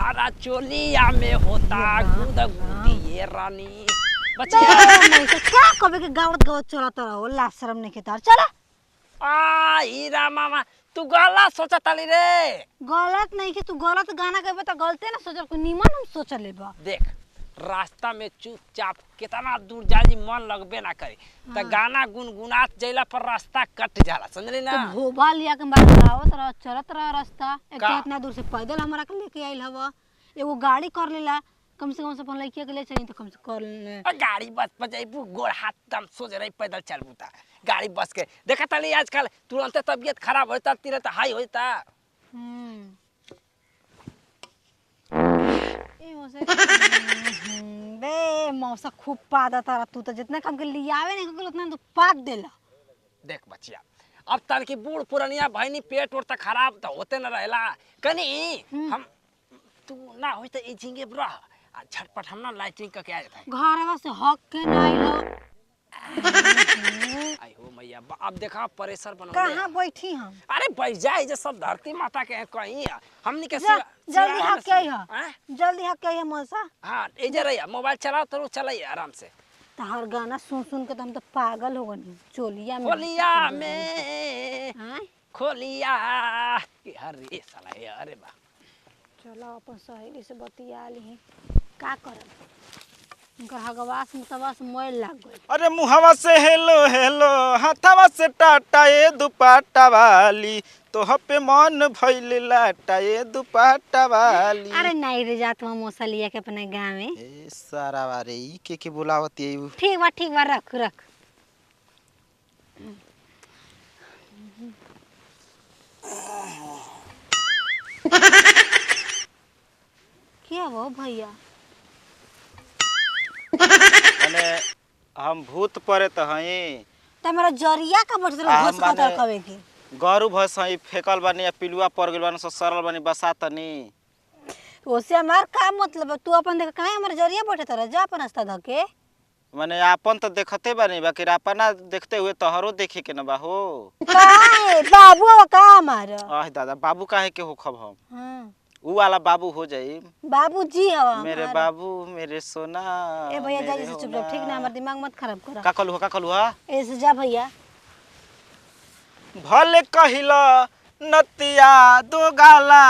तारा चोलिया में होता गुद गुदी ये रानी बचिया नहीं तो क्या कबे के गावत गावत चलत रहो ला शर्म नहीं के तार चला आ हीरा मामा तू गला सोचा ताली रे गलत नहीं कि तू गलत गाना गाबे तो गलते ना सोचब को निमन हम सोच लेबा देख रास्ता में चुपचाप कितना दूर जाई मन लगबे ना करे त गाना गुनगुनात जइला पर रास्ता कट जाला समझली ना तो भोबा लिया के बात गावत रह चलत रह रास्ता एक तो इतना दूर से पैदल हमरा के लेके आइल हवा एगो गाड़ी कर लेला कम से अपन लइकिया के ले चली तो कम से कर ले गाड़ी बस पर जाइबू गोड़ हाथ दम सोच रही पैदल चलबू ता गाड़ी बस के देखा ताली आजकल तुरंत तबीयत खराब होता तुरंत हाई होता बे मौसा खूब पादा तारा तू तो जितना कम के लियावे नहीं कल उतना तो पाद देला देख बचिया अब तन की बूढ़ पुरानिया भैनी पेट और तक खराब तो होते न रहेला कनी हम तू ना होई त ई झिंगे रह झटपट हम ना लाइटिंग का क्या जाता है घरवा से हक के ना आइलो आई हो मैया अब देखा प्रेशर बनो कहां बैठी हम अरे बैठ जाए जे सब धरती माता के हैं कहीं हमनी के जल्दी हक के आई जल्दी हक के आई मौसा हां ए जे रहिया मोबाइल चलाओ तो चलाइए आराम से तहर गाना सुन सुन के तो हम तो पागल हो गनी चोलिया में खोलिया अरे साला ये अरे बा चलो अपन सहेली से बतिया ली का करब उनका हगवास मुतवास मोइल लाग गई अरे मुहवा से हेलो हेलो हाथवा से टाटा ए दुपट्टा वाली तो पे मन भइल लाटा ए दुपट्टा वाली अरे नहीं रे जात हम मौसा लिया के अपने गांव में ए सारा वारे ई के बुलावती है ठीक बा रख रख क्या वो भैया माने हम भूत परे त हई त मेरा जरिया का बट घोस खतर कवे के गरु भस हई फेकल बानी पिलुआ पर गेल बानी सरल बानी बसा तनी ओसे हमार का मतलब तू अपन देख काहे हमर जरिया बैठे तरह जा अपन रास्ता धके माने अपन तो देखते बानी बाकी अपना देखते हुए तोहरो देखे के न बा हो काहे बाबू का हमार आह दादा बाबू काहे के होखब हम हां ऊ वाला बाबू हो जाई बाबूजी हवा मेरे बाबू मेरे सोना ए भैया जा जैसे चुप रह ठीक ना हमर दिमाग मत खराब कर का कहलू हा ऐसे जा भैया भले कहिला नतिया दो गाला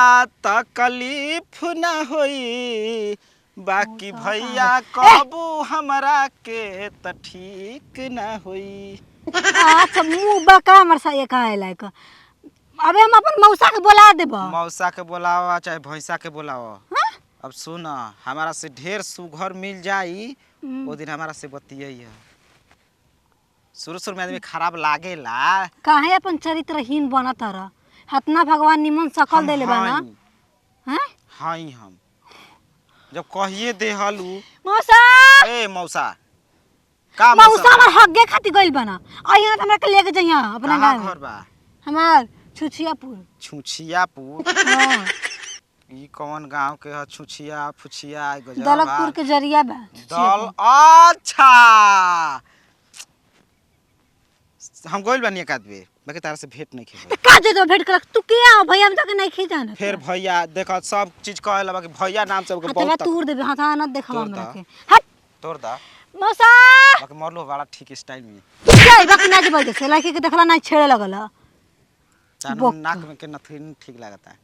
तकलीफ ना होई बाकी भैया कहबू हमरा के त ठीक ना होई अच्छा मुंह बका हमर सा ये काहे लायक अबे हम अपन मौसा के बुला देबो मौसा के बुलावा चाहे भैंसा के बुलावा अब सुन हमारा से ढेर सुघर मिल जाई वो दिन हमारा से बतियई शुरू में आदमी खराब लागेला काहे अपन चरित्रहीन बनत रह हतना भगवान निमन सकल देले बाना हैं हाई हम जब कहिए देहलू मौसा ए मौसा का मौसा हमर हग्गे खाती गइल बना आइए ना हमरा के लेके जइया अपना कहाँ घर बा हमार छुछियापुर छुछियापुर हां ई कौन गांव के ह छुछिया फुछिया गजब दलकपुर के जरिया बा दल अच्छा हम गोइल बानी एक आदमी बाकी तारा से भेंट नहीं खेल का दे दो भेंट कर तू के आ भैया हम तक नहीं खी जाना फिर भैया देखा सब चीज कहला बाकी भैया नाम से बहुत बहुत तूर देबे हां ना देखवा हमरा के हट तोड़ दा मौसा बाकी मरलो बड़ा ठीक स्टाइल में चल बाकी ना जबल से लाइके के देखला ना छेड़े लगल चानो नाक में के नथुन ठीक लागता है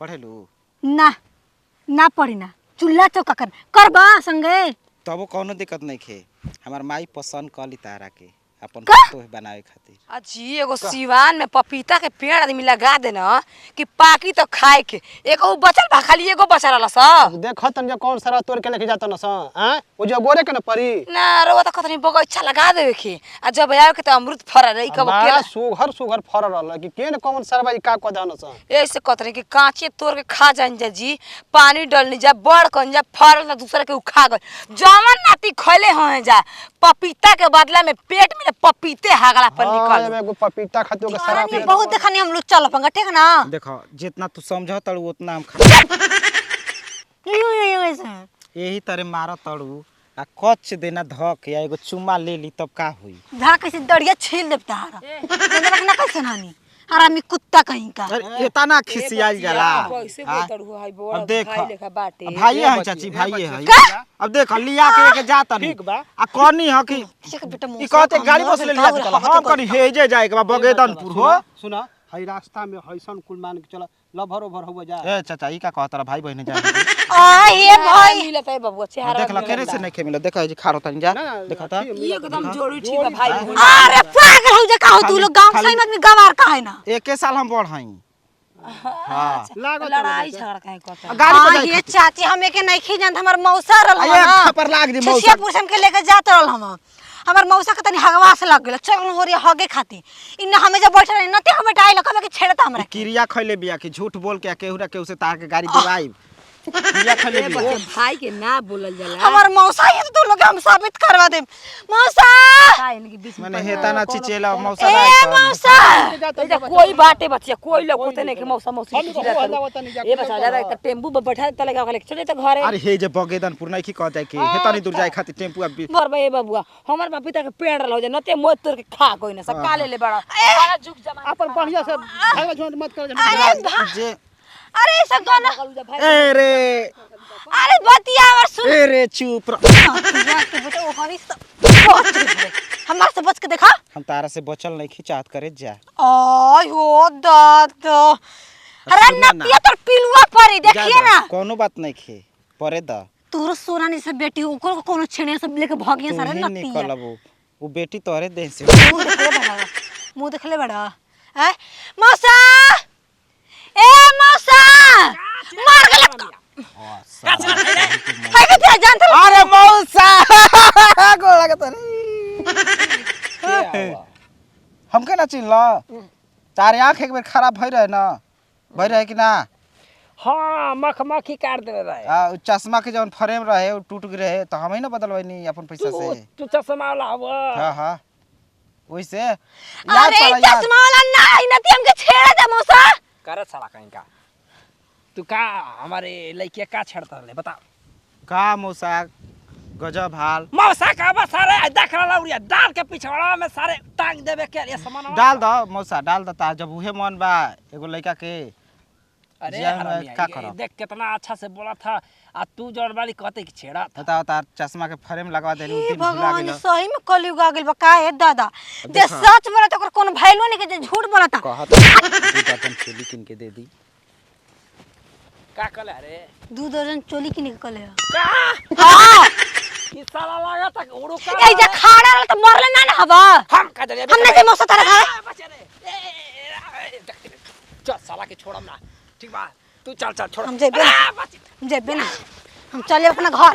पढ़ेलू ना पढ़ी ना चूल्हा चौका करबा संगे तबो कोनो दिक्कत नहीं खे हमार माई पसंद कली तारा के अपन तो बनावे खातिर अजी एगो सिवान में पपीता के पेड़ आदमी लगा देना कि पाकी तो खाए के एको बचल बा खाली एगो बचा रहला स देखत तन जे कौन सारा तोड़ के लेके जात न स हैं ओ जो गोरे के न परी ना रवा त कतनी बगैचा लगा देवे के आ जब आवे के त अमरूद फरा रही कब बड़ा सुघर फर रहल कि केन कौन सरबा ई का क दान स ऐसे कतनी के कांचे तोड़ के खा जान जा जी पानी डालनी जा बड़ कन जा फरल ना दूसरे के उखा गल जमन नाती खइले होए जा पपीता के बदला में पेट में पपीते हागला पर निकल एगो पपीता खातो के सारा ये बहुत देखनी हम लोग चल पंगा ठीक ना देखो जितना तू समझ तड़ू उतना हम खा यही तरह मार तड़ू आ कच देना धक या एगो चुम्मा ले ली तब का होई धा कैसे दड़िया छील देब तारा ना कैसे नानी हरामी कुत्ता कहीं का। अरे इतना खिसियाल जाला। कैसे हाँ? बोलत रहो है बोरा अब देख भाई लेखा बाटे भाई है चाची भाई है। अब देख लिया के जाता नहीं ठीक बा। आ कौनी ह कि किसी का बेटा ई कहते गाड़ी बस ले लिया के चला हम कनी हेजे जाए के बा बगेदनपुर हो। सुना हई रास्ता में हईसन कुल मान के चला लभर ओभर हो जा। ए चाचा ई का कहत भाई बहन जाए आ ये भाई मिलत है बबुआ चेहरा देख ला केने से नहीं खेमिला देखा है जी खारो तनी जा देखा था एकदम जोड़ी ठीक है भाई बहन। अरे पागल हो जा काहो तू लोग गांव सही में गवार का है ना। एके साल हम बढ़ हई हां लड़ाई झगड़ा काहे करता गाड़ी पे हाँ ये चाची हमें के नहीं खी जानत हमर मौसा रहल अये ना खपर लाग दी छिछिया पुछम के लेके जात रहल हम हमर मौसा के तनी हगवास लग गेल चल हो रे हगे खाती इन हमें जब बैठल रही नते हम बैठाई लखबे के छेड़ता हमरा क्रिया खइले बिया कि झूठ बोल के केहुरा केहू से तार के गाड़ी दिवाई क्रिया खइले ए बिया बच्चे भाई के ना बोलल जाला हमर मौसा ये तो लोग हम साबित करवा दे मौसा का इनके बीच में माने हेता ना चिचेला मौसा ए मौसा इधर कोई बाटे बच्चिया कोई लोग होते नहीं कि मौसा मौसी ये बता जा रहा टेम्पू पे बैठा त लगा के चले त घरे अरे हे जे बगेदनपुर नहीं की कहता कि हेता नहीं दूर जाए खातिर टेम्पू अब बर बे बबुआ हमर बापिता के पेड़ रह जा नते मोत तोर के खा कोई ना सब काले ले बड़ा सारा जुग जमा अपन बढ़िया से भागवा झोंट मत कर जे अरे सब गाना ए रे अरे बतिया और सुन ए रे चुप रह के बेटा वो हरी सब हमार से बच के देखा हम तारा से बचल नहीं खिचात करे जा आयो दादा अरे सुनना ना। नतिया तो पिलुआ परी देखिए ना कोनो बात नहीं खे परे द तोर सोना ने से बेटी ओकर कोनो छेड़े सब लेके भागिए सारे तू ही नतिया निकलब वो बेटी तोरे देह से मुंह देख ले बड़ा हैं मौसा ए मौसा मार गलत है के तेरा जानता अरे मौसा गोला के हमके ना चिन्हला तारे आंख एक बेर खराब भई रहे ना भई रहे कि ना हाँ मखमखी काट दे रहे उ चश्मा के जौन फ्रेम रहे उ टूट गए रहे तो हम ही ना बदलवनी अपन पैसा से तू चश्मा वाला हवा हां हां वैसे अरे चश्मा वाला नहीं नती हमके छेड़ा दे मौसा करे साला कहीं का तू का हमारे लड़के का छेड़ता रहे बता का मौसा गजब हाल मौसा का बस सारे देख रहा उड़िया डाल के पिछवाड़ा में सारे टांग देवे के ये सामान डाल दो मौसा डाल दो ता जब उहे मन बा एगो लड़का के अरे जिया में हरामी, का ये करब? देख कितना अच्छा से बोला था आ तू जौन वाली कहते कि छेड़ा था बताओ तार चश्मा के फ्रेम लगवा देनी हे दिन भुला भगवान गेल सही में कलयुग आ गेल बा का है दादा जे देखा। सच बोला तो ओकर कोनो वैल्यू नहीं के जे झूठ बोला था कहत दू बटन चोली किन के दे दी का कहले अरे 2 दर्जन चोली की निकल है का हां ई साला लगा था उड़ो का ए जे खाड़ा रह तो मरले ना ना हवा हम का दे हमने जे मौसा तारा चल साला के छोड़म ना ठीक बा तू चल चल छोड़ हम जेबे ना हम चले अपना घर